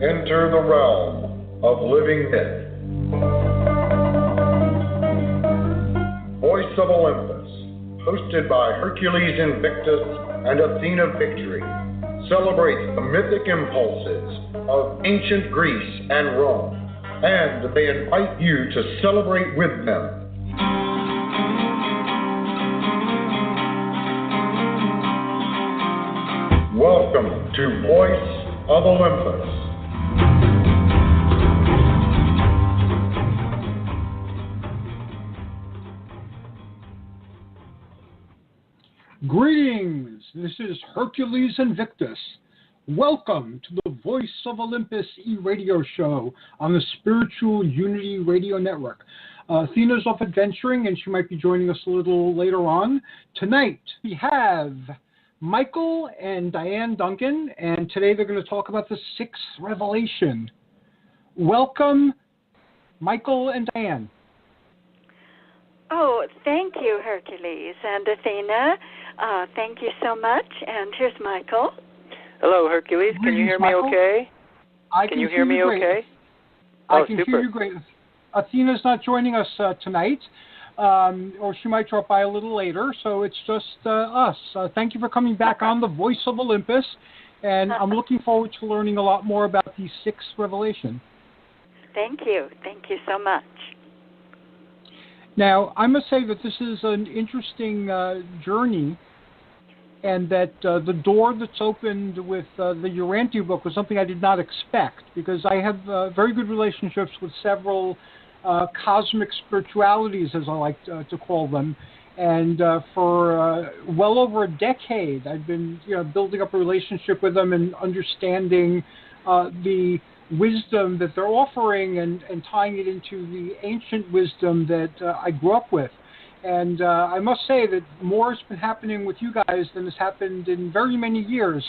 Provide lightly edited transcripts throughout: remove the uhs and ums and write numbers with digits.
enter the realm of living myth. Voice of Olympus, hosted by Hercules Invictus and Athena Victory, celebrates the mythic impulses of ancient Greece and Rome, and they invite you to celebrate with them. Welcome to Voice of Olympus. Greetings, this is Hercules Invictus. Welcome to the Voice of Olympus e-radio show on the Spiritual Unity Radio Network. Athena's off adventuring and she might be joining us a little later on. Tonight we have Michael and Dianne Dunkin, and today they're going to talk about the sixth revelation. Welcome, Michael and Dianne. Oh, thank you, Hercules and Athena. Thank you so much. And here's Michael. Hello, Hercules. Can you hear me okay? Can you hear me okay? I can hear you great. Athena's not joining us tonight, or she might drop by a little later, so it's just us. Thank you for coming back on the Voice of Olympus, and I'm looking forward to learning a lot more about the sixth revelation. Thank you. Thank you so much. Now, I must say that this is an interesting journey, and that the door that's opened with the Urantia book was something I did not expect, because I have very good relationships with several cosmic spiritualities, as I like to call them, and for well over a decade I've been building up a relationship with them and understanding the wisdom that they're offering and tying it into the ancient wisdom that I grew up with. And I must say that more has been happening with you guys than has happened in very many years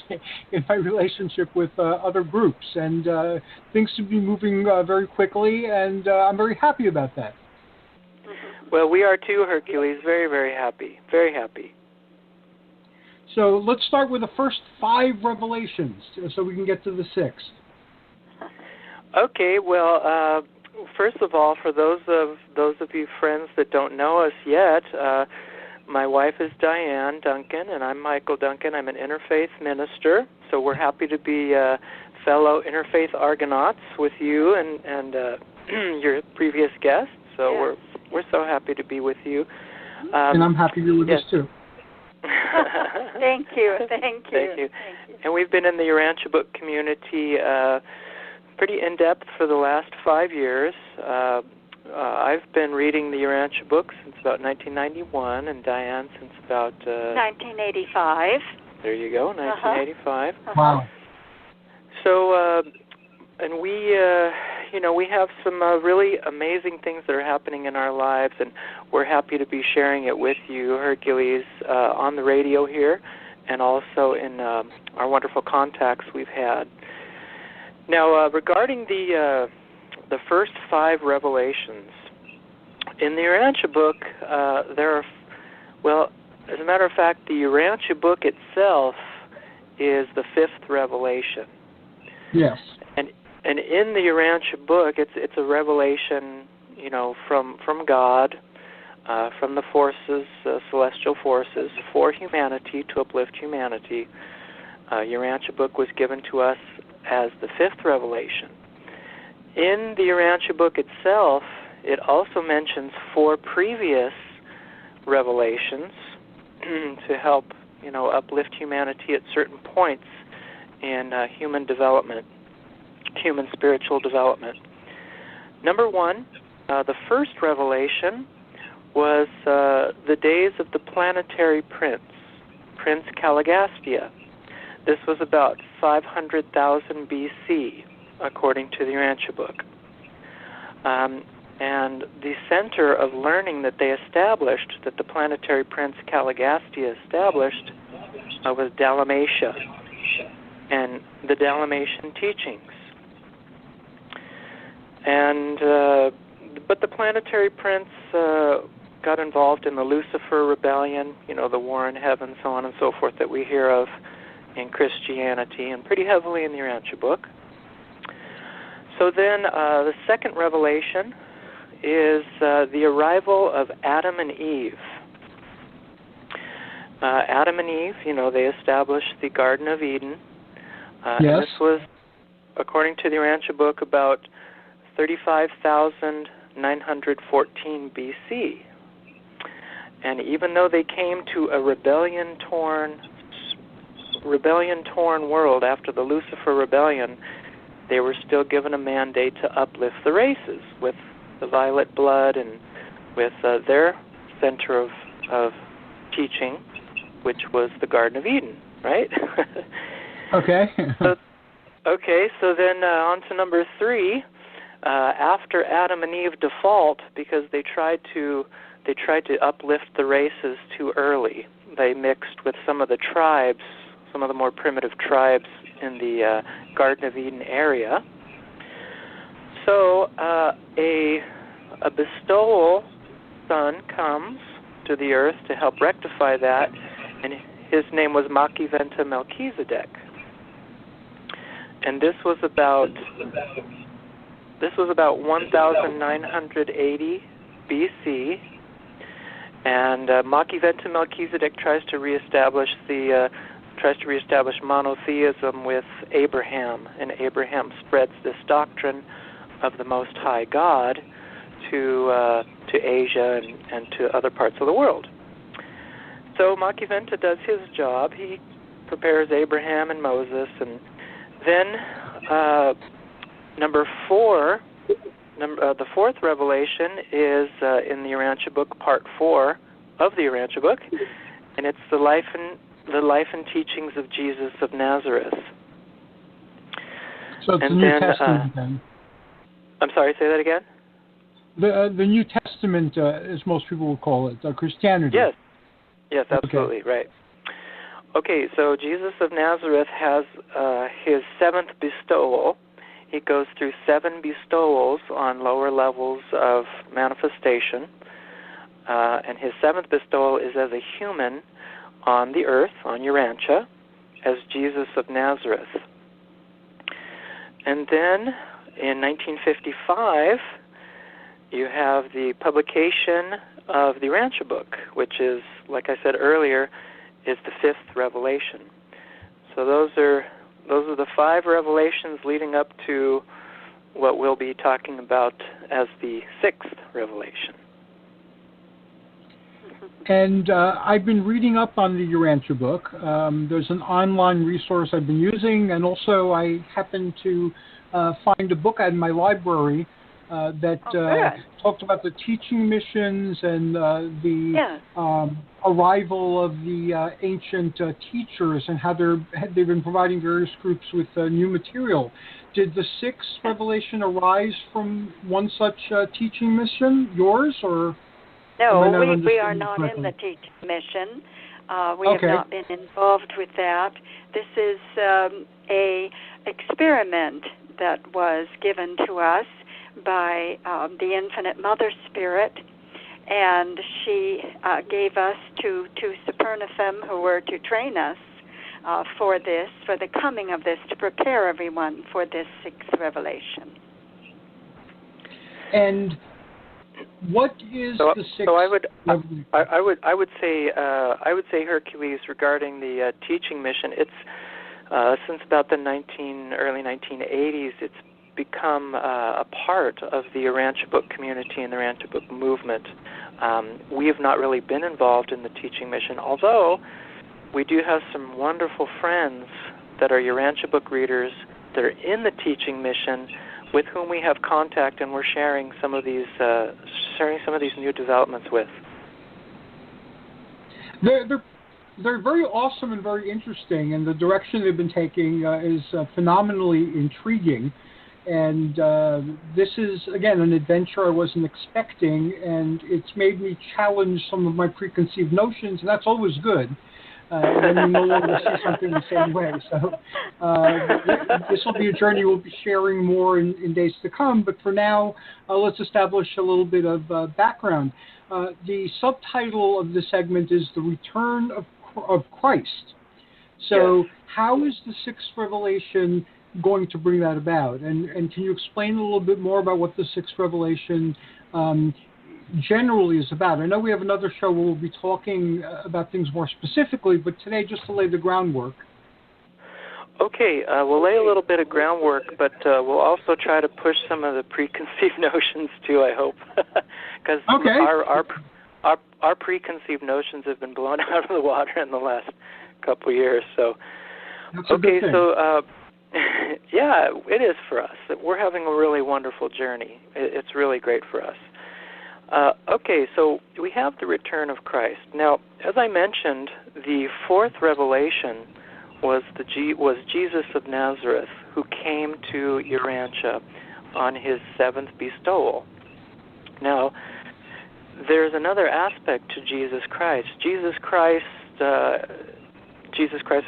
in my relationship with other groups. And things seem to be moving very quickly, and I'm very happy about that. Well, we are too, Hercules. Very, very happy. Very happy. So let's start with the first 5 revelations so we can get to the 6th. Okay, well, first of all, for those of you friends that don't know us yet, my wife is Dianne Dunkin, and I'm Michael Dunkin. I'm an interfaith minister, so we're happy to be fellow interfaith Argonauts with you and your previous guests. So yes. we're so happy to be with you. And I'm happy you're with us too. Thank you. Thank you. And we've been in the Urantia book community pretty in-depth for the last 5 years. I've been reading the Urantia book since about 1991, and Dianne since about 1985. There you go, 1985. Wow. So, and we have some really amazing things that are happening in our lives, and we're happy to be sharing it with you, Hercules, on the radio here, and also in our wonderful contacts we've had. Now, regarding the first 5 revelations, in the Urantia book, there are, well, as a matter of fact, the Urantia book itself is the 5th revelation. Yes. And in the Urantia book, it's a revelation, from God, from the forces, celestial forces, for humanity, to uplift humanity. Urantia book was given to us as the 5th revelation. In the Urantia book itself, it also mentions 4 previous revelations to help, uplift humanity at certain points in human development, human spiritual development. Number 1, the first revelation was the days of the planetary prince, Prince Caligastia. This was about 500,000 BC, according to the Urantia book. And the center of learning that they established, that the planetary prince Caligastia established, was Dalmatia and the Dalmatian teachings. And but the planetary prince got involved in the Lucifer rebellion, the war in heaven, so on and so forth, that we hear of in Christianity, and pretty heavily in the Urantia book. So then the second revelation is the arrival of Adam and Eve. Adam and Eve, they established the Garden of Eden. Yes. And this was, according to the Urantia book, about 35,914 BC. And even though they came to a rebellion-torn world after the Lucifer rebellion, they were still given a mandate to uplift the races with the violet blood and with their center of teaching, which was the Garden of Eden, right? Okay. So then on to number 3. After Adam and Eve default because they tried to uplift the races too early. They mixed with some of the tribes, some of the more primitive tribes in the Garden of Eden area. So a bestowal son comes to the earth to help rectify that, and his name was Makiventa Melchizedek. And this was about 1980 BC, and Makiventa Melchizedek tries to reestablish monotheism with Abraham, and Abraham spreads this doctrine of the Most High God to Asia and to other parts of the world. So Makiventa does his job. He prepares Abraham and Moses, and then number 4, the fourth revelation is in the Urantia book, part 4 of the Urantia book, and it's the life and teachings of Jesus of Nazareth. So it's the New Testament then. I'm sorry, say that again? The New Testament, as most people would call it, Christianity. Yes, absolutely, okay. Right. Okay, so Jesus of Nazareth has his 7th bestowal. He goes through 7 bestowals on lower levels of manifestation, and his 7th bestowal is as a human on the earth, on Urantia, as Jesus of Nazareth. And then in 1955, you have the publication of the Urantia book, which is, like I said earlier, is the 5th revelation. So those are the 5 revelations leading up to what we'll be talking about as the 6th revelation. And I've been reading up on the Urantia book. There's an online resource I've been using, and also I happened to find a book in my library that talked about the teaching missions and the arrival of the ancient teachers and how they've been providing various groups with new material. Did the 6th revelation arise from one such teaching mission, yours, or? No, we are not in the teaching mission. We have not been involved with that. This is a experiment that was given to us by the Infinite Mother Spirit, and she gave us to Supernifem, who were to train us for the coming of this, to prepare everyone for this 6th revelation. And what is the 6th? So I would say Hercules, regarding the teaching mission. It's since about the early 1980s, it's become a part of the Urantia book community and the Urantia book movement. We have not really been involved in the teaching mission, although we do have some wonderful friends that are Urantia book readers that are in the teaching mission, with whom we have contact, and we're sharing some of these new developments with. They're very awesome and very interesting, and the direction they've been taking is phenomenally intriguing. And this is, again, an adventure I wasn't expecting, and it's made me challenge some of my preconceived notions, and that's always good. And then you no longer see something the same way. So this will be a journey we'll be sharing more in days to come. But for now, let's establish a little bit of background. The subtitle of this segment is The Return of Christ. So how is the 6th revelation going to bring that about? And can you explain a little bit more about what the sixth revelation generally is about? I know we have another show where we'll be talking about things more specifically, but today, just to lay the groundwork. Okay, we'll lay a little bit of groundwork, but we'll also try to push some of the preconceived notions too, I hope. Because our preconceived notions have been blown out of the water in the last couple of years. So, okay, so yeah, it is for us. We're having a really wonderful journey. It's really great for us. Okay, so we have the return of Christ. Now, as I mentioned, the fourth revelation was Jesus of Nazareth, who came to Urantia on his seventh bestowal. Now, there's another aspect to Jesus Christ. Jesus Christ,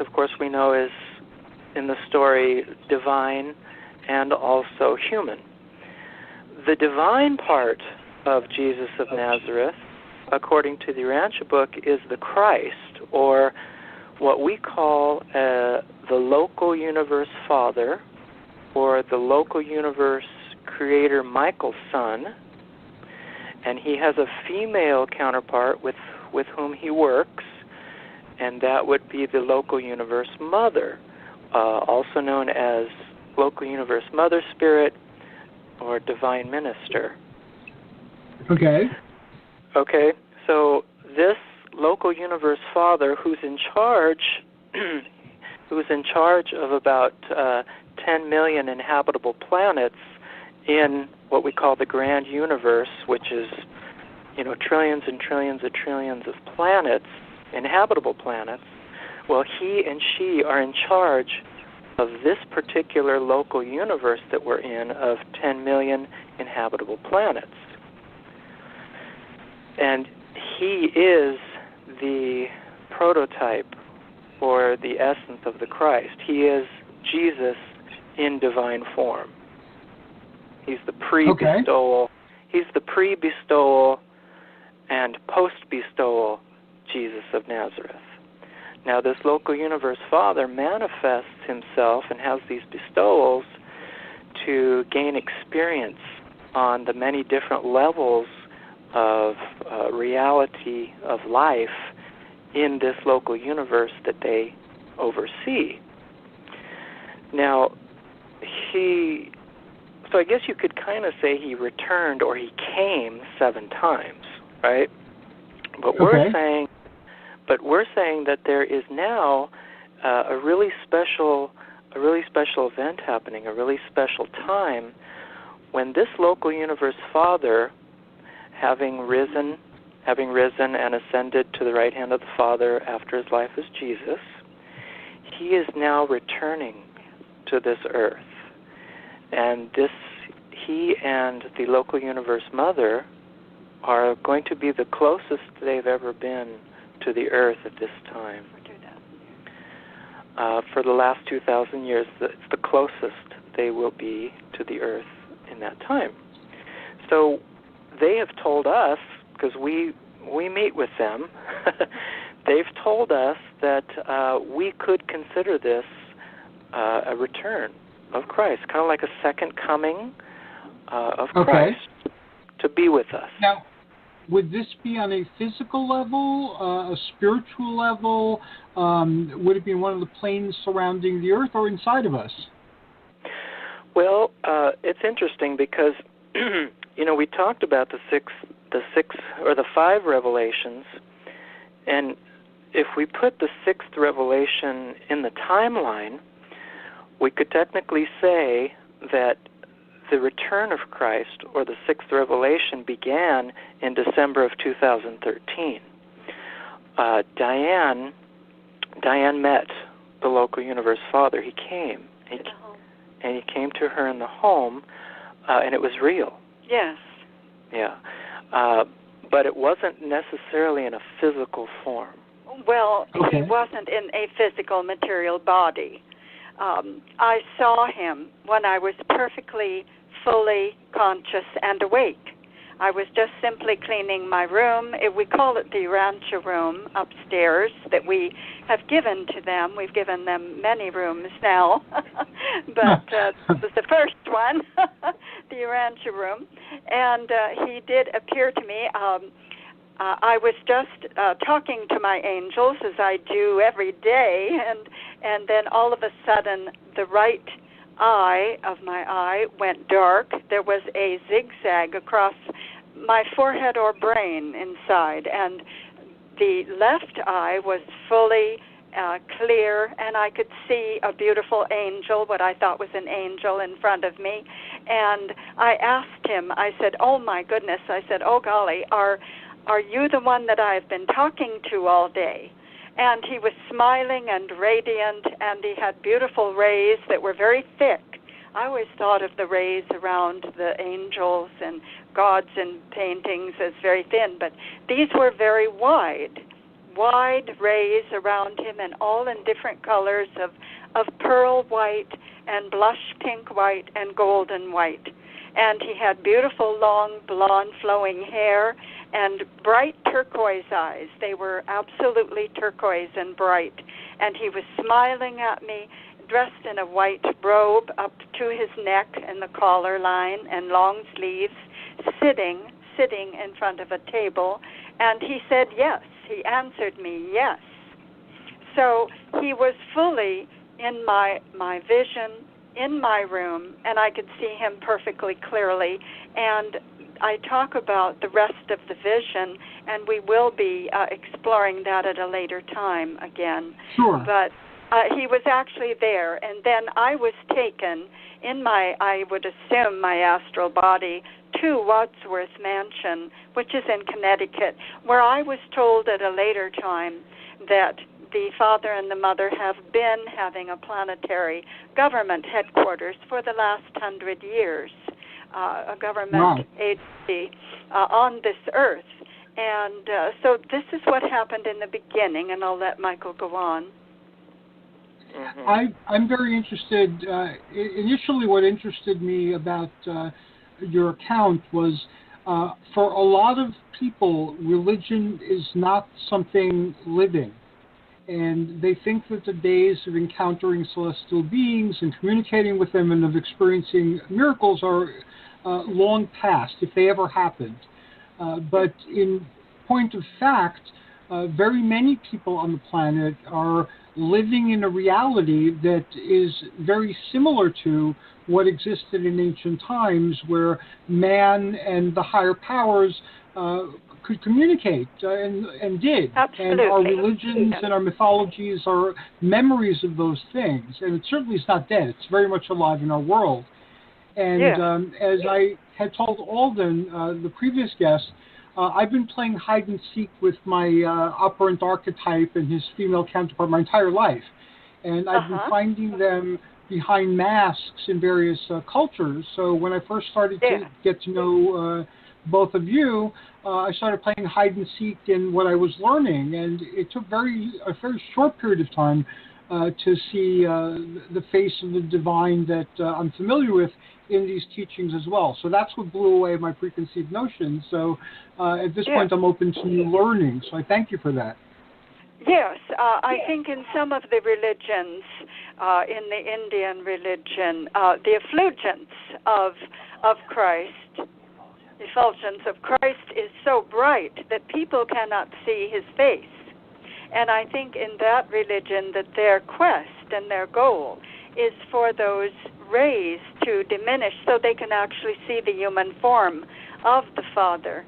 of course, we know is, in the story, divine and also human. The divine part of Jesus of Nazareth, according to the Urantia book, is the Christ, or what we call the local universe father, or the local universe creator Michael's son, and he has a female counterpart with whom he works, and that would be the local universe mother, also known as local universe mother spirit or divine minister. Okay. Okay, so this local universe father, who's in charge of about 10 million inhabitable planets in what we call the grand universe, which is, trillions and trillions and trillions of planets, inhabitable planets. Well, he and she are in charge of this particular local universe that we're in of 10 million inhabitable planets. And he is the prototype or the essence of the Christ. He is Jesus in divine form. He's the pre-bestowal. He's the pre-bestowal and post-bestowal Jesus of Nazareth. Now, this local universe father manifests himself and has these bestowals to gain experience on the many different levels of reality of life in this local universe that they oversee. Now, so I guess you could kind of say he returned, or he came 7 times, right? But we're saying that there is now a really special event happening, a really special time when this local universe father, having risen and ascended to the right hand of the Father after his life as Jesus, he is now returning to this earth. And he and the local universe mother are going to be the closest they've ever been to the earth at this time. For the last 2,000 years, it's the closest they will be to the earth in that time. So they have told us, because we meet with them, they've told us that we could consider this a return of Christ, kind of like a second coming of Christ to be with us. Now, would this be on a physical level, a spiritual level? Would it be in one of the planes surrounding the earth, or inside of us? Well, it's interesting because we talked about the six or the 5 revelations, and if we put the 6th revelation in the timeline, we could technically say that the return of Christ, or the 6th revelation, began in December of 2013. Dianne met the local universe father. He came, and he came to her in the home, and it was real. Yes. Yeah. But it wasn't necessarily in a physical form. Well, he wasn't in a physical material body. I saw him when I was perfectly, fully conscious and awake. I was just simply cleaning my room. We call it the Urantia room upstairs that we have given to them. We've given them many rooms now, but this was the first one, the Urantia room. And he did appear to me. I was just talking to my angels, as I do every day, and then all of a sudden the right eye of my eye went dark. There was a zigzag across my forehead or brain inside, and the left eye was fully clear, and I could see a beautiful angel, what I thought was an angel, in front of me. And I asked him, I said, oh my goodness, I said, oh golly, are you the one that I've been talking to all day? And he was smiling and radiant, and he had beautiful rays that were very thick. I always thought of the rays around the angels and gods in paintings as very thin, but these were very wide rays around him, and all in different colors of pearl white and blush pink white and golden white. And he had beautiful, long, blonde, flowing hair and bright turquoise eyes. They were absolutely turquoise and bright. And he was smiling at me, dressed in a white robe up to his neck and the collar line and long sleeves, sitting in front of a table. And he said yes. He answered me yes. So he was fully in my vision, in my room, and I could see him perfectly clearly. And I talk about the rest of the vision, and we will be exploring that at a later time again. Sure. But he was actually there, and then I was taken in my, I would assume, my astral body to Wadsworth Mansion, which is in Connecticut, where I was told at a later time that the father and the mother have been having a planetary government headquarters for the last 100 years, a government agency on this earth. And so this is what happened in the beginning, and I'll let Michael go on. Mm-hmm. I'm very interested. Initially, what interested me about your account was for a lot of people, religion is not something living. And they think that the days of encountering celestial beings and communicating with them and of experiencing miracles are long past, if they ever happened. But in point of fact, very many people on the planet are living in a reality that is very similar to what existed in ancient times, where man and the higher powers could communicate and did. Absolutely. And our religions and our mythologies are memories of those things. And it certainly is not dead. It's very much alive in our world. And as I had told Alden, the previous guest, I've been playing hide and seek with my operant archetype and his female counterpart my entire life. And I've been finding them behind masks in various cultures. So when I first started to get to know both of you, I started playing hide and seek in what I was learning. And it took a very short period of time to see the face of the divine that I'm familiar with in these teachings as well. So that's what blew away my preconceived notions. So at this point, I'm open to new learning. So I thank you for that. Yes, I think in some of the religions, in the Indian religion, the effulgence of Christ, the effulgence of Christ is so bright that people cannot see his face. And I think in that religion that their quest and their goal is for those rays to diminish so they can actually see the human form of the Father.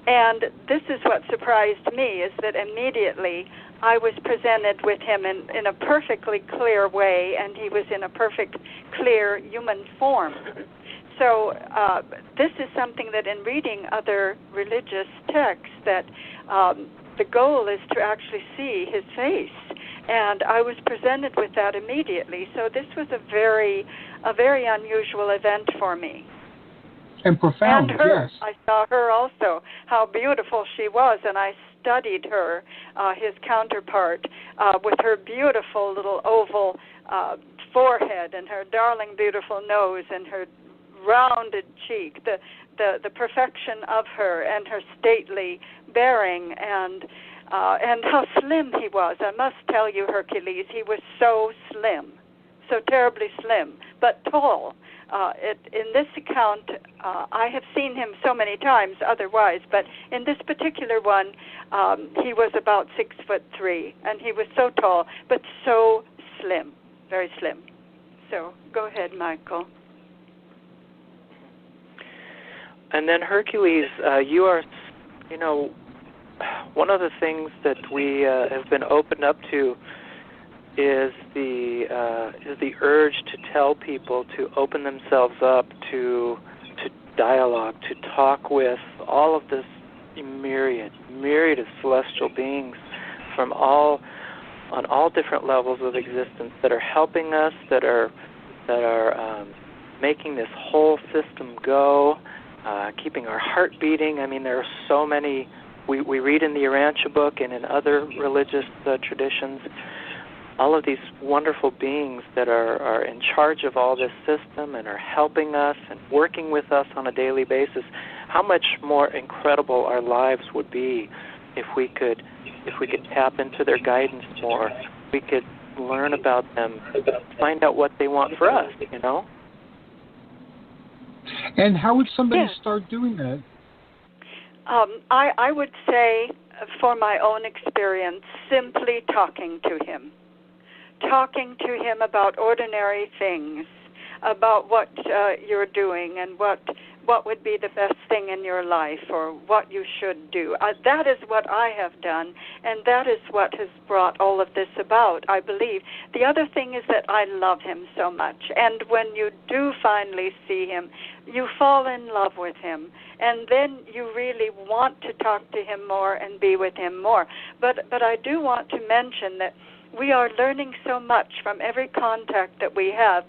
And this is what surprised me, is that immediately I was presented with him in a perfectly clear way, and he was in a perfect, clear human form. So this is something that in reading other religious texts, that the goal is to actually see his face. And I was presented with that immediately. So this was a very unusual event for me. And profound, and her. Yes. I saw her also, how beautiful she was, and I studied her, his counterpart, with her beautiful little oval forehead and her darling beautiful nose and her rounded cheek, the the perfection of her and her stately bearing and how slim he was. I must tell you, Hercules, he was so slim, so terribly slim, but tall. In this account, I have seen him so many times otherwise, but in this particular one, he was about 6'3", and he was so tall, but so slim, very slim. So go ahead, Michael. And then Hercules, you are, one of the things that we have been opened up to is the urge to tell people to open themselves up to dialogue, to talk with all of this myriad of celestial beings from on all different levels of existence that are helping us, that are making this whole system go, keeping our heart beating. I mean, there are so many. We read in the Urantia book and in other religious traditions, all of these wonderful beings that are in charge of all this system and are helping us and working with us on a daily basis. How much more incredible our lives would be if we could tap into their guidance more. We could learn about them, find out what they want for us, And how would somebody start doing that? I would say, for my own experience, simply talking to him about ordinary things, about what you're doing and what would be the best thing in your life or what you should do. That is what I have done, and that is what has brought all of this about, I believe. The other thing is that I love him so much, and when you do finally see him, you fall in love with him, and then you really want to talk to him more and be with him more. But I do want to mention that we are learning so much from every contact that we have.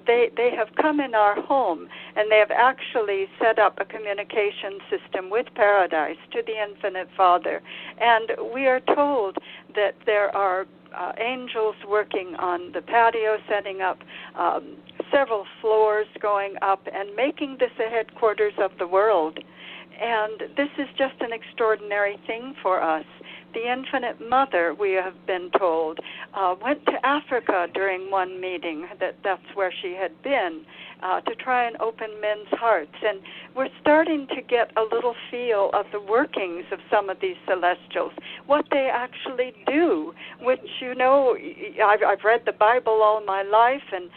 They have come in our home, and they have actually set up a communication system with Paradise to the Infinite Father. And we are told that there are angels working on the patio, setting up several floors going up and making this a headquarters of the world. And this is just an extraordinary thing for us. The Infinite Mother, we have been told, went to Africa during one meeting, that's where she had been, to try and open men's hearts. And we're starting to get a little feel of the workings of some of these celestials, what they actually do, which, I've read the Bible all my life, and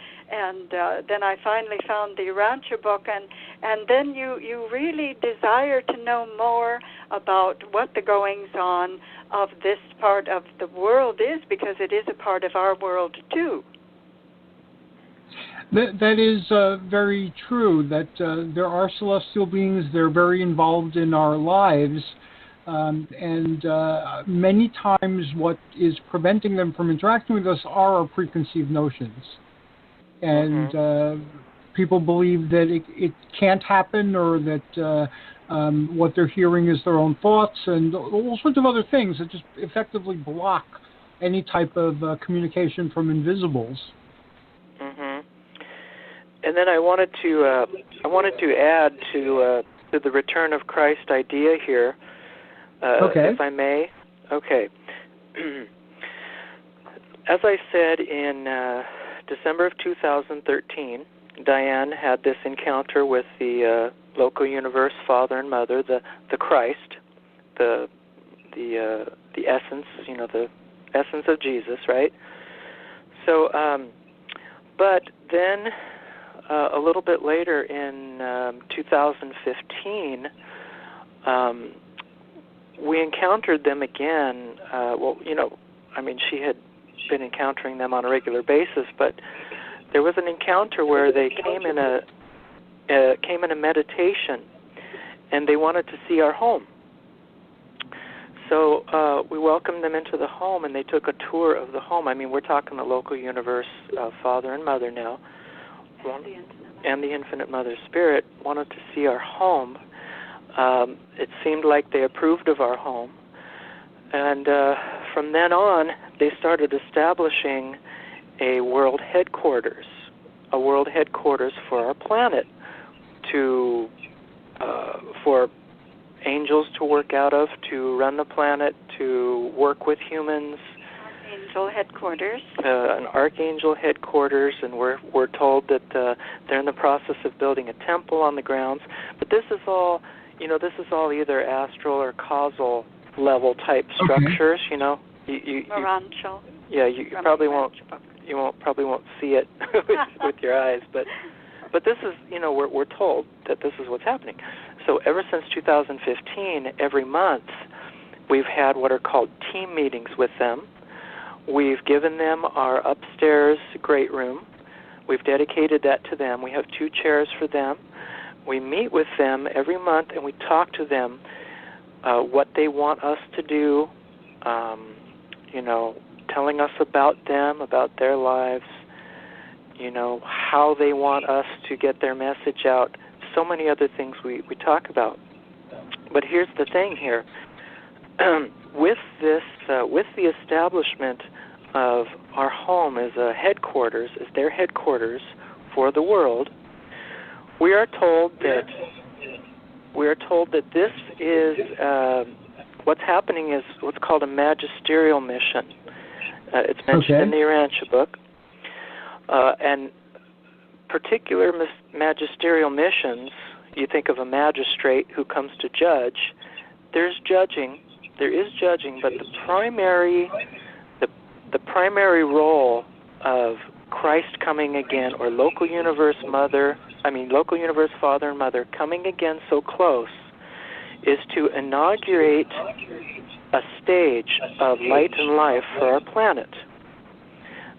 then I finally found the Urantia book, and then you really desire to know more about what the goings-on of this part of the world is, because it is a part of our world too. That is very true, that there are celestial beings. They're very involved in our lives, and many times what is preventing them from interacting with us are our preconceived notions. And people believe that it can't happen, or that what they're hearing is their own thoughts, and all sorts of other things that just effectively block any type of communication from invisibles. And then I wanted to add to the return of Christ idea here, if I may. Okay. As I said, in December of 2013, Dianne had this encounter with the local universe father and mother, the Christ, the essence, the essence of Jesus, right? So, but then a little bit later in 2015, we encountered them again. She had been encountering them on a regular basis, but there was an encounter where they came in a meditation, and they wanted to see our home. So we welcomed them into the home, and they took a tour of the home. I mean, we're talking the local universe, Father and Mother now, and the Infinite Mother Spirit wanted to see our home. It seemed like they approved of our home. And from then on, they started establishing a world headquarters for our planet to for angels to work out of, to run the planet, to work with humans. Archangel headquarters. An archangel headquarters, and we're told that they're in the process of building a temple on the grounds. But this is all, this is all either astral or causal level type structures. Urantia. Yeah, you probably won't. Probably won't see it with your eyes, but this is, we're told that this is what's happening. So ever since 2015, every month we've had what are called team meetings with them. We've given them our upstairs great room. We've dedicated that to them. We have 2 chairs for them. We meet with them every month and we talk to them what they want us to do, telling us about them, about their lives, how they want us to get their message out. So many other things we talk about. But here's the thing here. With the establishment of our home as a headquarters, as their headquarters for the world, we are told that this is what's happening is what's called a magisterial mission. It's mentioned in the Urantia book, and particular magisterial missions. You think of a magistrate who comes to judge. There is judging, but the primary role of Christ coming again, or local universe Father and Mother coming again so close, is to inaugurate a stage of light and life for our planet.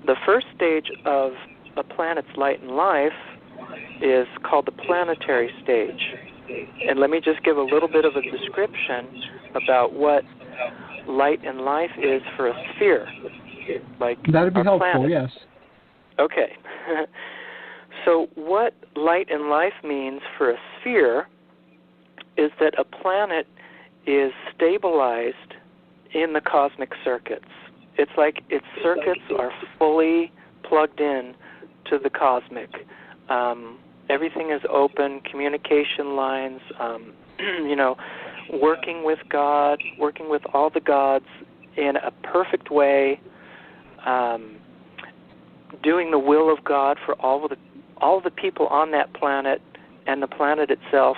The first stage of a planet's light and life is called the planetary stage. And let me just give a little bit of a description about what light and life is for a sphere. Like that'd be helpful, planet. Yes. Okay. So what light and life means for a sphere is that a planet is stabilized in the cosmic circuits. It's like its circuits are fully plugged in to the cosmic. Everything is open, communication lines, working with God, working with all the gods in a perfect way, doing the will of God for all the people on that planet and the planet itself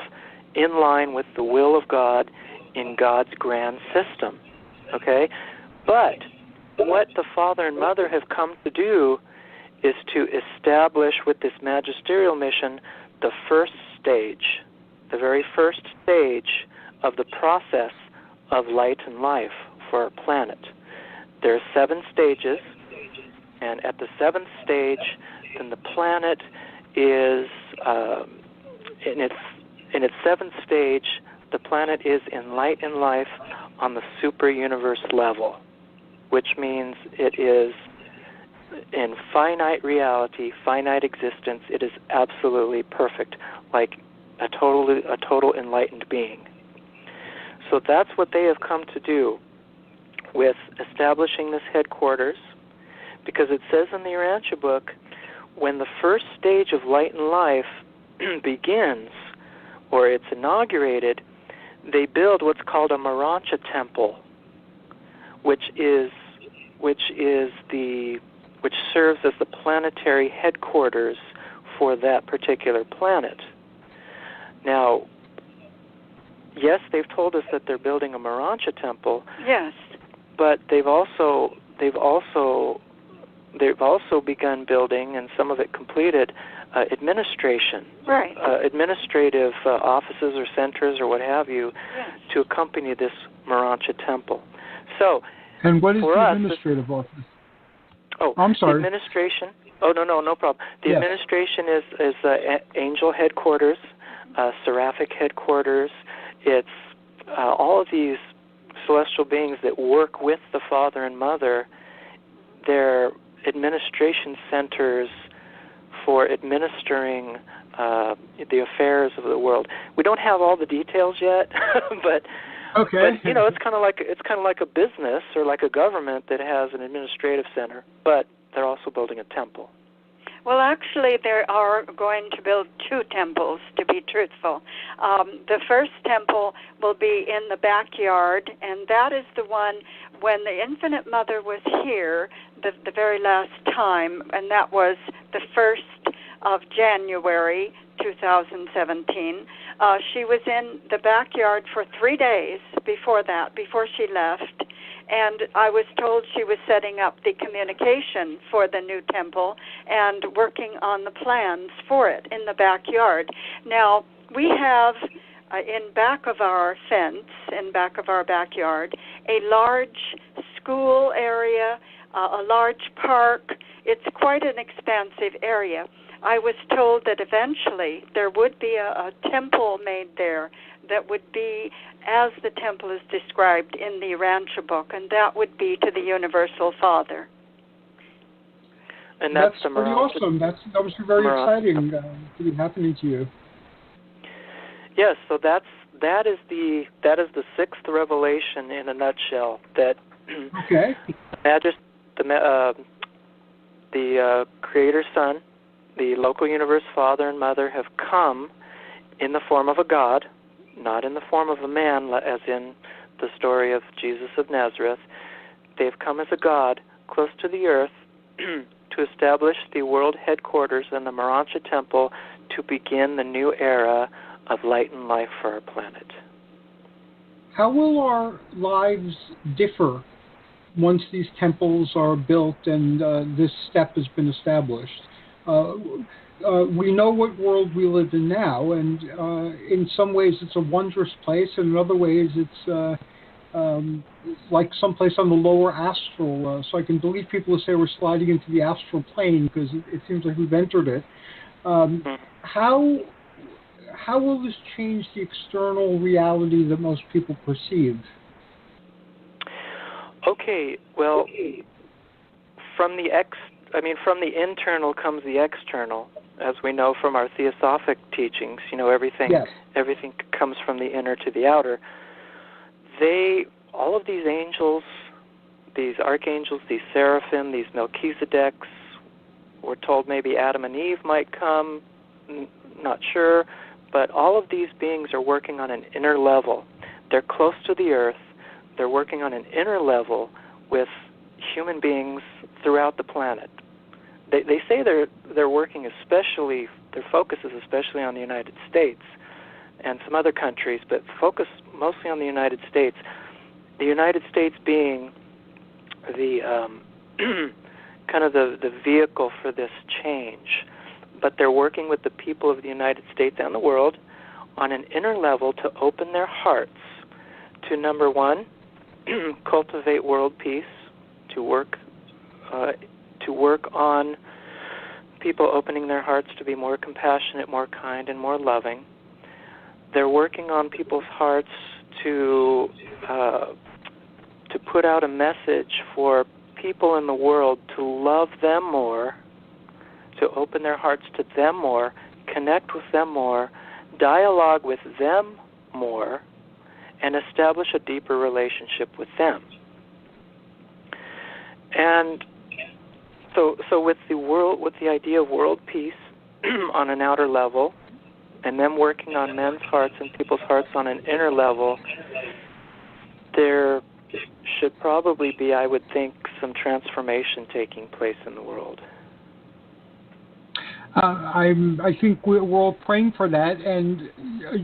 in line with the will of God in God's grand system. Okay? But what the Father and Mother have come to do is to establish with this magisterial mission the first stage, the very first stage of the process of light and life for our planet. There are 7 stages, and at the 7th stage, then the planet is in its 7th stage. The planet is in light and life on the super universe level, which means it is in finite reality, finite existence. It is absolutely perfect, like a total enlightened being. So that's what they have come to do with establishing this headquarters, because it says in the Urantia book, when the first stage of light and life begins, or it's inaugurated, they build what's called a Urantia temple, which serves as the planetary headquarters for that particular planet. Now, yes, they've told us that they're building a Urantia temple. Yes. But they've also begun building, and some of it completed, administration. Right. Administrative offices or centers or what have you, yes, to accompany this Urantia temple. So, and what is for the us, administrative office? Oh, I'm sorry. The administration. Oh, no problem. The yes. administration is angel headquarters, seraphic headquarters. It's all of these celestial beings that work with the Father and Mother. They're administration centers for administering the affairs of the world. We don't have all the details yet, but okay. But it's kind of like a business or like a government that has an administrative center, but they're also building a temple. Well, actually, they are going to build 2 temples, to be truthful. The first temple will be in the backyard, and that is the one when the Infinite Mother was here the very last time, and that was the 1st of January 2017. She was in the backyard for 3 days before that, before she left. And I was told she was setting up the communication for the new temple and working on the plans for it in the backyard. Now, we have in back of our fence, in back of our backyard, a large school area, a large park. It's quite an expansive area. I was told that eventually there would be a temple made there that would be as the temple is described in the Urantia book, and that would be to the Universal Father. And that's pretty awesome. That was very exciting to be happening to you. Yes, so that is the 6th revelation in a nutshell. That okay. The Creator Son, the local universe Father and Mother have come in the form of a God, not in the form of a man, as in the story of Jesus of Nazareth. They've come as a God close to the earth to establish the world headquarters in the Urantia Temple to begin the new era of light and life for our planet. How will our lives differ once these temples are built and this step has been established? We know what world we live in now, and in some ways it's a wondrous place, and in other ways it's like someplace on the lower astral. So I can believe people who say we're sliding into the astral plane because it seems like we've entered it. How will this change the external reality that most people perceive? Okay, well, from the internal comes the external, as we know from our theosophic teachings. Everything comes from the inner to the outer. All of these angels, these archangels, these seraphim, these Melchizedeks, we're told maybe Adam and Eve might come, not sure, but all of these beings are working on an inner level. They're close to the earth. They're working on an inner level with human beings throughout the planet. They say they're working especially, their focus is especially on the United States and some other countries, but focus mostly on the United States. The United States being the kind of the vehicle for this change. But they're working with the people of the United States and the world on an inner level to open their hearts to, number one, cultivate world peace, to work on people opening their hearts to be more compassionate, more kind, and more loving. They're working on people's hearts to put out a message for people in the world to love them more, to open their hearts to them more, connect with them more, dialogue with them more, and establish a deeper relationship with them. And so with the idea of world peace on an outer level, and them working on men's hearts and people's hearts on an inner level, there should probably be, I would think, some transformation taking place in the world. I think we're all praying for that, and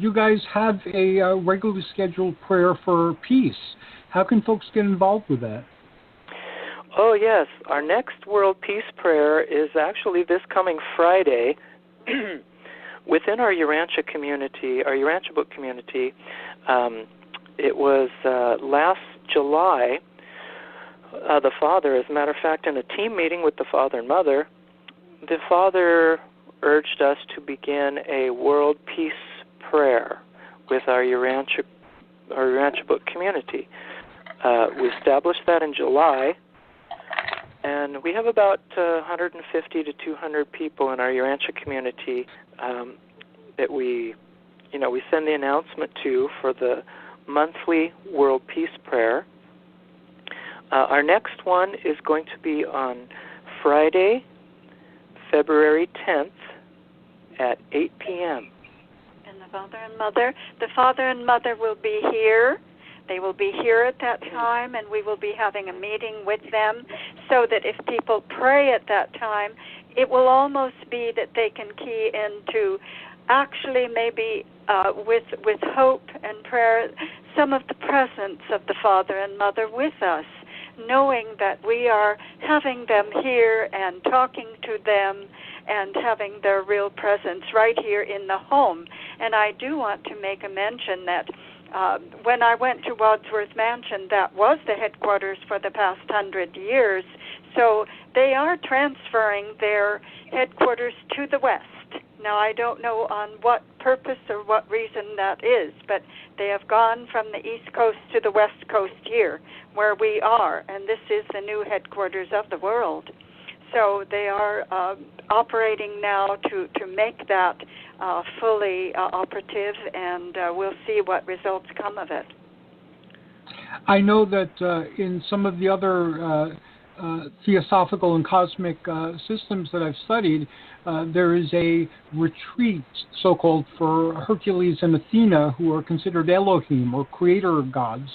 you guys have a regularly scheduled prayer for peace. How can folks get involved with that? Oh, yes. Our next World Peace Prayer is actually this coming Friday. Within our Urantia community, our Urantia book community, it was last July, the Father, as a matter of fact, in a team meeting with the Father and Mother, the Father urged us to begin a World Peace Prayer with our Urantia book community. We established that in July, and we have about 150 to 200 people in our Urantia community that we send the announcement to for the monthly World Peace Prayer. Our next one is going to be on Friday, February 10th at 8 p.m. And the father and mother will be here. They will be here at that time, and we will be having a meeting with them so that if people pray at that time, it will almost be that they can key into actually maybe with hope and prayer some of the presence of the father and mother with us, knowing that we are having them here and talking to them and having their real presence right here in the home. And I do want to make a mention that when I went to Wadsworth Mansion, that was the headquarters for the past 100 years. So they are transferring their headquarters to the west. Now, I don't know on what purpose or what reason that is, but they have gone from the East Coast to the West Coast here, where we are, and this is the new headquarters of the world. So they are operating now to make that fully operative, and we'll see what results come of it. I know that in some of the other theosophical and cosmic systems that I've studied, there is a retreat, so-called, for Hercules and Athena, who are considered Elohim, or creator gods.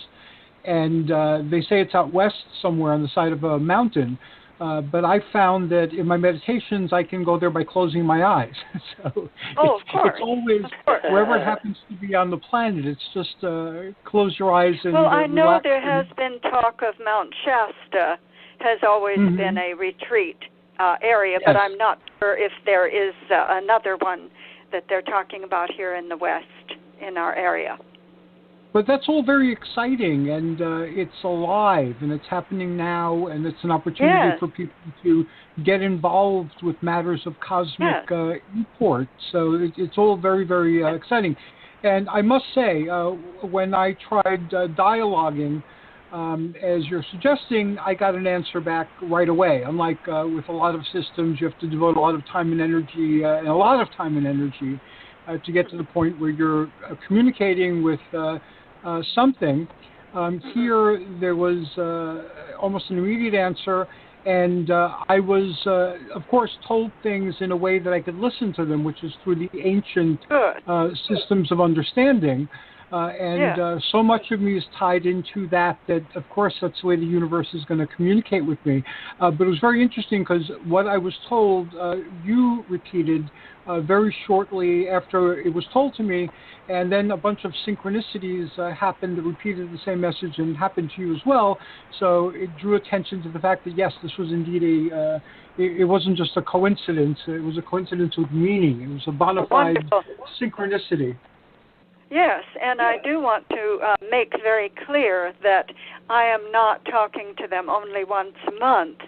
And they say it's out west somewhere on the side of a mountain. But I found that in my meditations, I can go there by closing my eyes. So of course. It's always, wherever it happens to be on the planet, it's just close your eyes and well, I know relax. There has been talk of Mount Shasta has always been a retreat area, yes. But I'm not sure if there is another one that they're talking about here in the West, in our area. But that's all very exciting, and it's alive, and it's happening now, and it's an opportunity for people to get involved with matters of cosmic import. So it's all very, very exciting. And I must say, when I tried dialoguing, as you're suggesting, I got an answer back right away. Unlike with a lot of systems, you have to devote a lot of time and energy, to get to the point where you're communicating with something. Here, there was almost an immediate answer, and I was, of course, told things in a way that I could listen to them, which is through the ancient systems of understanding. So much of me is tied into that, of course, that's the way the universe is going to communicate with me. But it was very interesting because what I was told, you repeated very shortly after it was told to me, and then a bunch of synchronicities happened that repeated the same message and happened to you as well. So it drew attention to the fact that, yes, this was indeed it wasn't just a coincidence. It was a coincidence with meaning. It was a bona fide synchronicity. Yes, and I do want to make very clear that I am not talking to them only once a month.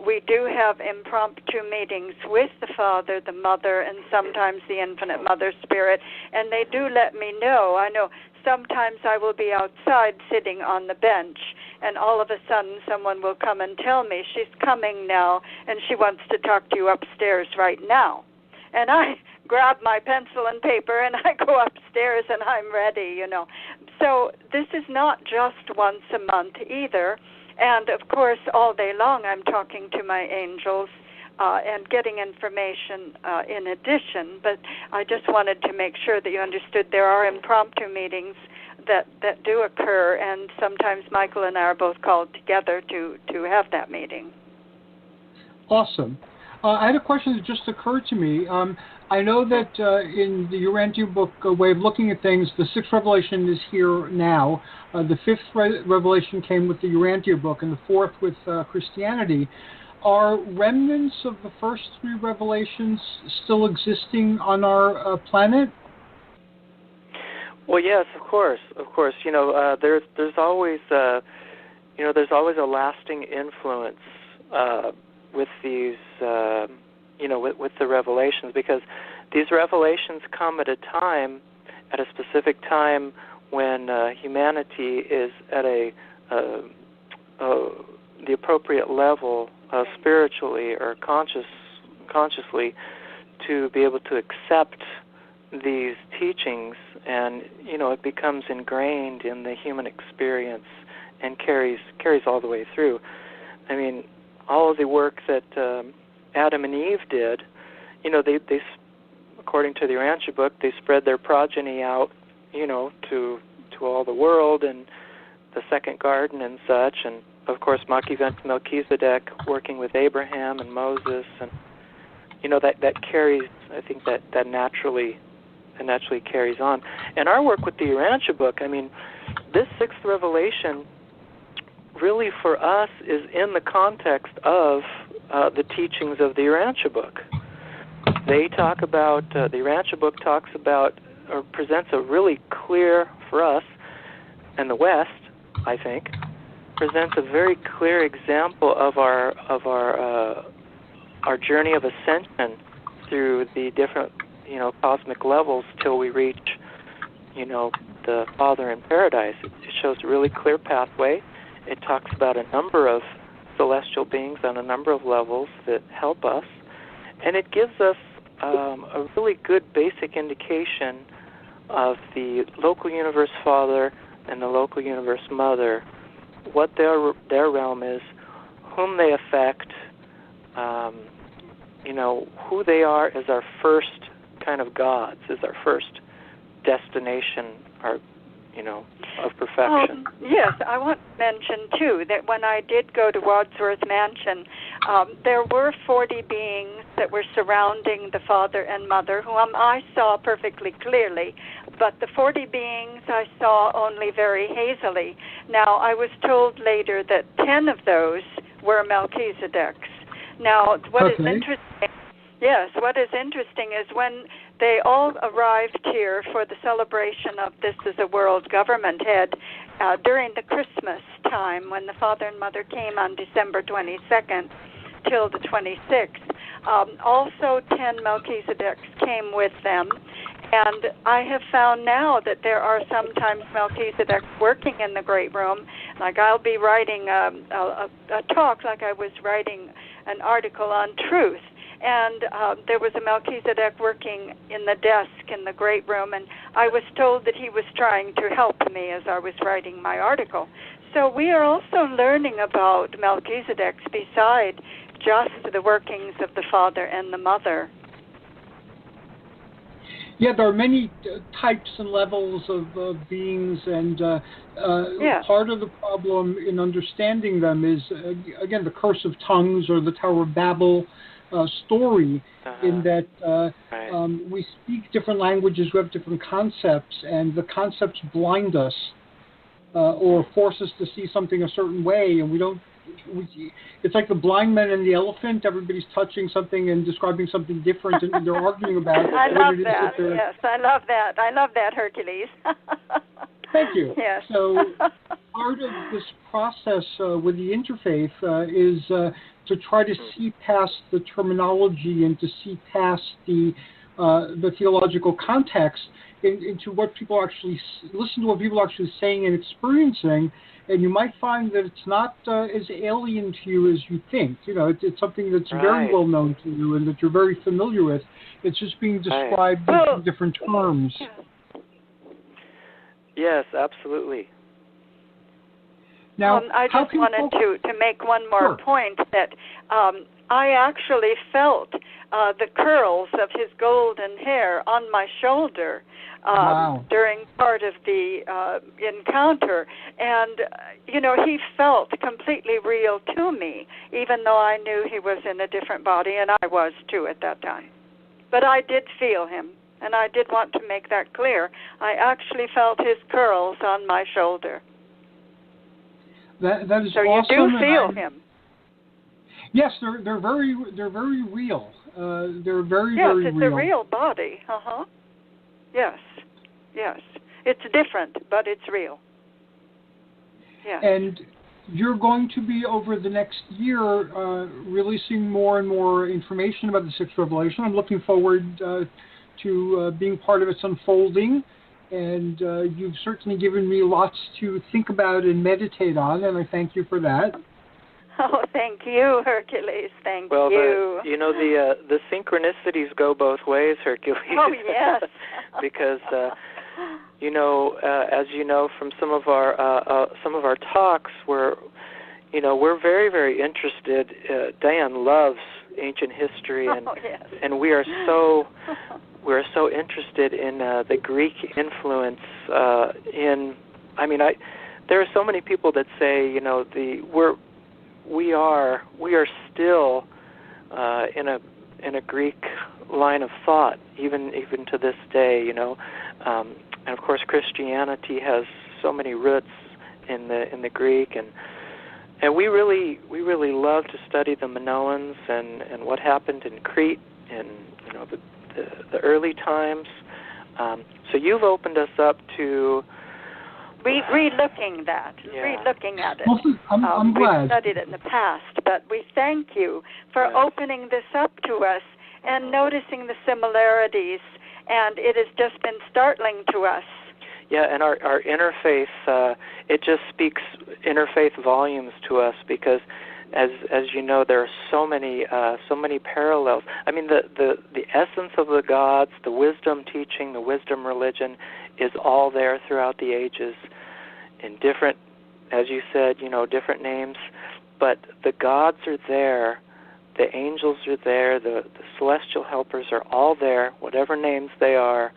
We do have impromptu meetings with the Father, the Mother, and sometimes the Infinite Mother Spirit, and they do let me know. I know sometimes I will be outside sitting on the bench, and all of a sudden someone will come and tell me, she's coming now, and she wants to talk to you upstairs right now. And I grab my pencil and paper and I go upstairs and I'm ready, So this is not just once a month either. And, of course, all day long I'm talking to my angels and getting information in addition. But I just wanted to make sure that you understood there are impromptu meetings that do occur, and sometimes Michael and I are both called together to have that meeting. Awesome. I had a question that just occurred to me. I know that in the Urantia book, way of looking at things, the sixth revelation is here now. The fifth revelation came with the Urantia book, and the fourth with Christianity. Are remnants of the first three revelations still existing on our planet? Well, yes, of course. There's always a lasting influence with these, with the revelations, because these revelations come at a specific time when humanity is at the appropriate level spiritually or consciously to be able to accept these teachings, and it becomes ingrained in the human experience and carries all the way through. I mean, all of the work that Adam and Eve did. They according to the Urantia book, they spread their progeny out, to all the world and the second garden and such. And of course, Melchizedek working with Abraham and Moses, and that carries. I think that naturally carries on. And our work with the Urantia book, this sixth revelation, really for us is in the context of the teachings of the Urantia book. They talk about, the Urantia book talks about, or presents a really clear, for us, and the West, I think, presents a very clear example of our journey of ascension through the different, cosmic levels till we reach, the Father in paradise. It shows a really clear pathway. It talks about a number of celestial beings on a number of levels that help us, and it gives us a really good basic indication of the local universe Father and the local universe Mother, what their realm is, whom they affect, who they are as our first kind of gods, as our first destination, of perfection. Yes, I want to mention, too, that when I did go to Wadsworth Mansion, there were 40 beings that were surrounding the Father and Mother, whom I saw perfectly clearly, but the 40 beings I saw only very hazily. Now, I was told later that 10 of those were Melchizedek's. Now, what is interesting is when they all arrived here for the celebration of This is a World Government Head during the Christmas time, when the Father and Mother came on December 22nd till the 26th. Also, 10 Melchizedeks came with them. And I have found now that there are sometimes Melchizedeks working in the Great Room. Like I'll be writing a talk, like I was writing an article on truth. And there was a Melchizedek working in the desk in the Great Room, and I was told that he was trying to help me as I was writing my article. So we are also learning about Melchizedeks beside just the workings of the Father and the Mother. Yeah, there are many types and levels of beings, and part of the problem in understanding them is, again, the curse of tongues or the Tower of Babel story, in that we speak different languages, we have different concepts, and the concepts blind us or force us to see something a certain way, and we don't. It's like the blind man and the elephant. Everybody's touching something and describing something different, and they're arguing about it. I love that. Yes, I love that. I love that, Hercules. Thank you. Yes. So part of this process with the interfaith is to try to see past the terminology and to see past the theological context into what people actually listen to, what people are actually saying and experiencing. And you might find that it's not as alien to you as you think. It's something that's very well known to you and that you're very familiar with. It's just being described in different terms. Yes, absolutely. Now, I just wanted to make one more point that I actually felt the curls of his golden hair on my shoulder during part of the encounter. And, he felt completely real to me, even though I knew he was in a different body, and I was too at that time. But I did feel him, and I did want to make that clear. I actually felt his curls on my shoulder. That is so awesome. You do feel him. Yes, they're very real. They're very real. Yes, it's a real body. Yes. It's different, but it's real. Yeah. And you're going to be, over the next year, releasing more and more information about the Sixth Revelation. I'm looking forward to being part of its unfolding. And you've certainly given me lots to think about and meditate on, and I thank you for that. Oh, thank you, Hercules. Thank you. Well, the synchronicities go both ways, Hercules. Oh, yes. Because, as you know from some of our talks, we're very, very interested. Dianne loves ancient history, and yes. and we're so interested in the Greek influence in. I mean, there are so many people that say, you know, we are still in a Greek line of thought, even to this day, you know, and of course Christianity has so many roots in the Greek, and we really love to study the Minoans and what happened in Crete and, you know, the early times. So you've opened us up to relooking at it. Well, I'm glad. We've studied it in the past, but we thank you for opening this up to us and noticing the similarities, and it has just been startling to us. Yeah, and our interfaith, it just speaks interfaith volumes to us, because as you know, there are so many parallels. I mean, the essence of the gods, the wisdom teaching, the wisdom religion is all there throughout the ages in different, as you said, you know, different names, but the gods are there, the angels are there, the celestial helpers are all there, whatever names they are.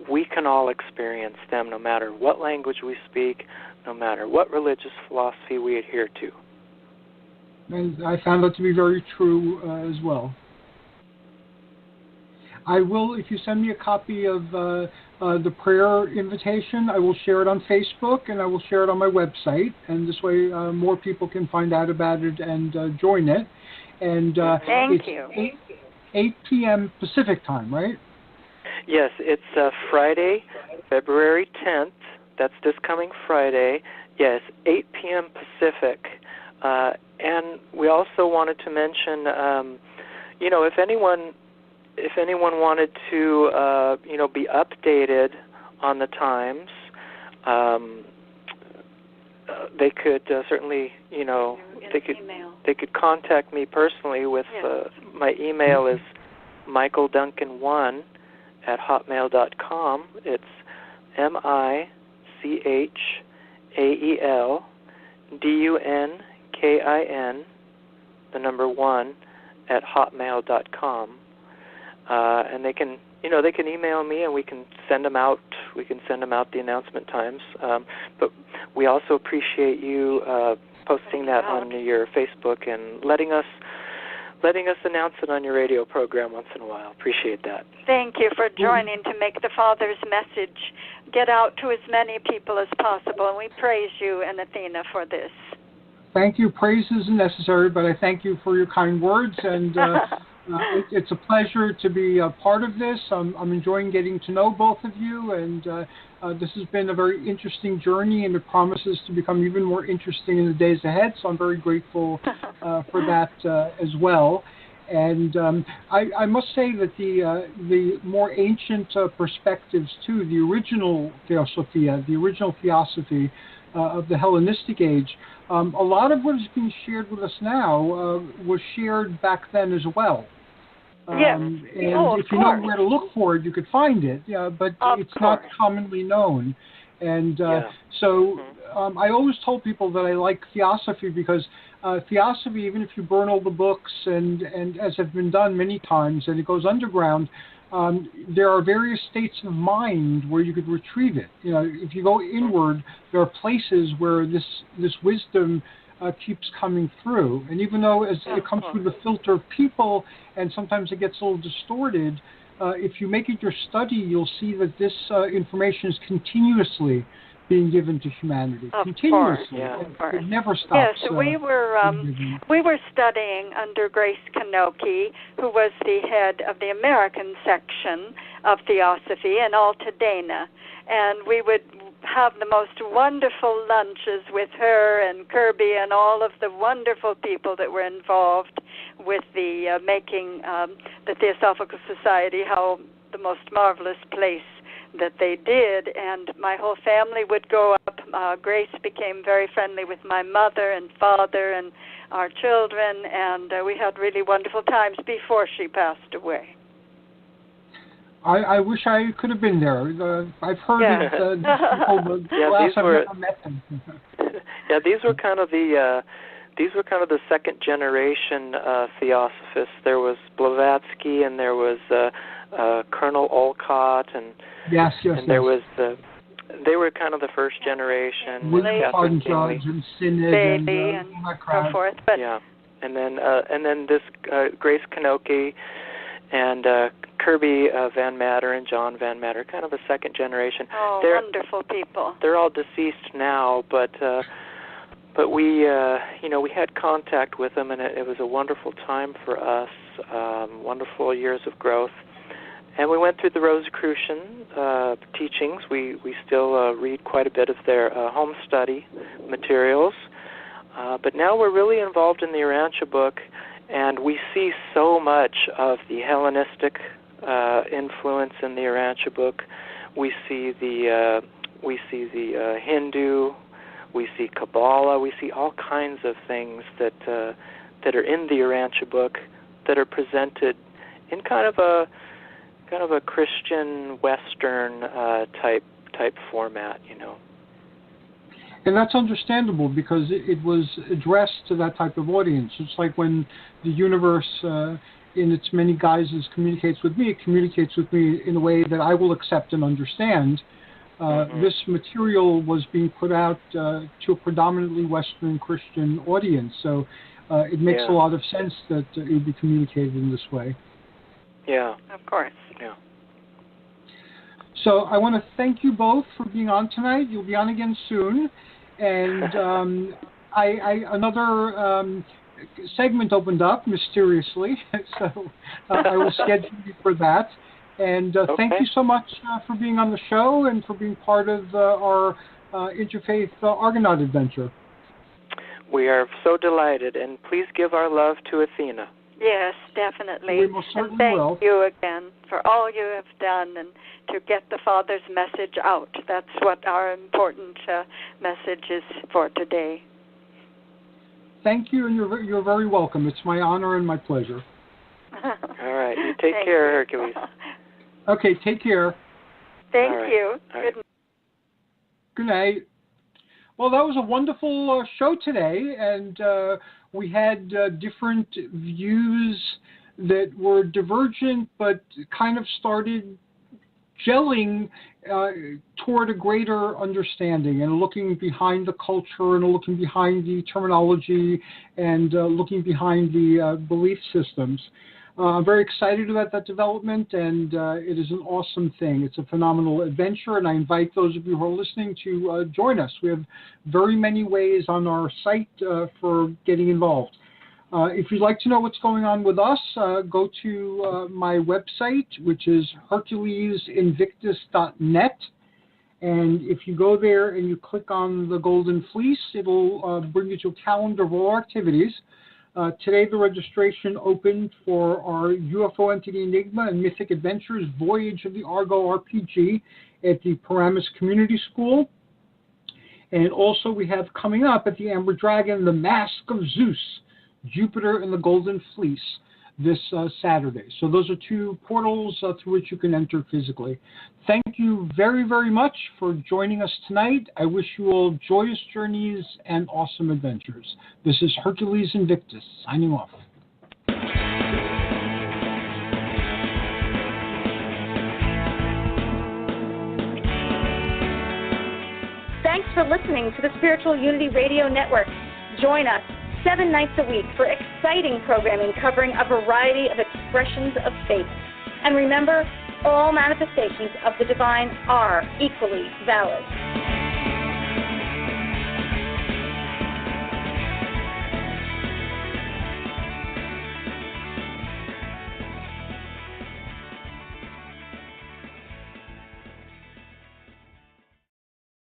We can all experience them no matter what language we speak, no matter what religious philosophy we adhere to. And I found that to be very true as well. I will, if you send me a copy of the prayer invitation, I will share it on Facebook and I will share it on my website. And this way more people can find out about it and join it. And Thank it's you. 8 p.m. Pacific time, right? Yes, it's Friday, February 10th. That's this coming Friday. Yes, 8 p.m. Pacific. And we also wanted to mention, you know, if anyone wanted to, you know, be updated on the times, they could certainly, you know, they could contact me personally with my email is michaelduncan1 at hotmail.com. It's MICHAELDUNKIN, the number 1 at hotmail.com. And they can, you know, they can email me and we can send them out. We can send them out the announcement times. But we also appreciate you posting that on your Facebook and letting us announce it on your radio program once in a while. Appreciate that. Thank you for joining to make the Father's message get out to as many people as possible. And we praise you and Athena for this. Thank you. Praise isn't necessary, but I thank you for your kind words. And it's a pleasure to be a part of this. I'm enjoying getting to know both of you. And this has been a very interesting journey, and it promises to become even more interesting in the days ahead. So I'm very grateful for that as well. And I must say that the more ancient perspectives too, the original Theosophia, the original theosophy of the Hellenistic age, a lot of what is being shared with us now was shared back then as well. And if you know where to look for it, you could find it, but it's not commonly known. And so I always told people that I like theosophy because theosophy, even if you burn all the books and as have been done many times, and it goes underground, there are various states of mind where you could retrieve it. You know, if you go inward, there are places where this wisdom keeps coming through. And even though as it comes through the filter of people, and sometimes it gets a little distorted, if you make it your study, you'll see that this information is continuously being given to humanity. Continuously. It never stops. Yes, we were studying under Grace Kanoki, who was the head of the American section of Theosophy, and Altadena. And we would have the most wonderful lunches with her and Kirby and all of the wonderful people that were involved with the making the Theosophical Society, how the most marvelous place that they did. And my whole family would go up. Grace became very friendly with my mother and father and our children, and we had really wonderful times before she passed away. I wish I could have been there. I've heard it. People, these were kind of the these were kind of the second generation theosophists. There was Blavatsky, and there was Colonel Olcott, and there was they were kind of the first generation. Catherine Judge and Synod and so forth. But and then this Grace Kanoki and Kirby Van Matter and John Van Matter, kind of the second generation. Oh, they're wonderful people. They're all deceased now, but we we had contact with them, and it was a wonderful time for us. Wonderful years of growth. And we went through the Rosicrucian teachings. We still read quite a bit of their home study materials. But now we're really involved in the Urantia book, and we see so much of the Hellenistic influence in the Urantia book. We see the Hindu. We see Kabbalah. We see all kinds of things that are in the Urantia book that are presented in kind of a Christian Western type format, And that's understandable because it was addressed to that type of audience. It's like when the universe, in its many guises, communicates with me. It communicates with me in a way that I will accept and understand. This material was being put out to a predominantly Western Christian audience, so it makes a lot of sense that it would be communicated in this way. Yeah, of course. Yeah. So I want to thank you both for being on tonight. You'll be on again soon, and another segment opened up mysteriously, so I will schedule you for that. And thank you so much for being on the show and for being part of our Interfaith Argonaut adventure. We are so delighted, and please give our love to Athena. Yes, definitely. We most certainly will. Thank you again for all you have done and to get the Father's message out. That's what our important message is for today. Thank you, and you're very welcome. It's my honor and my pleasure. All right. You take care, Hercules. Okay, take care. Thank you. All right. Good night. Well, that was a wonderful show today, and we had different views that were divergent but kind of started gelling toward a greater understanding and looking behind the culture and looking behind the terminology and looking behind the belief systems. I'm very excited about that development, and it is an awesome thing. It's a phenomenal adventure, and I invite those of you who are listening to join us. We have very many ways on our site for getting involved. If you'd like to know what's going on with us, go to my website, which is HerculesInvictus.net. And if you go there and you click on the Golden Fleece, it'll bring you to a calendar of all activities. Today, the registration opened for our UFO Entity Enigma and Mythic Adventures Voyage of the Argo RPG at the Paramus Community School. And also we have coming up at the Amber Dragon, the Mask of Zeus, Jupiter and the Golden Fleece, this Saturday. So those are two portals through which you can enter physically. Thank you very, very much for joining us tonight. I wish you all joyous journeys and awesome adventures. This is Hercules Invictus, signing off. Thanks for listening to the Spiritual Unity Radio Network. Join us 7 nights a week for exciting programming covering a variety of expressions of faith. And remember, all manifestations of the divine are equally valid.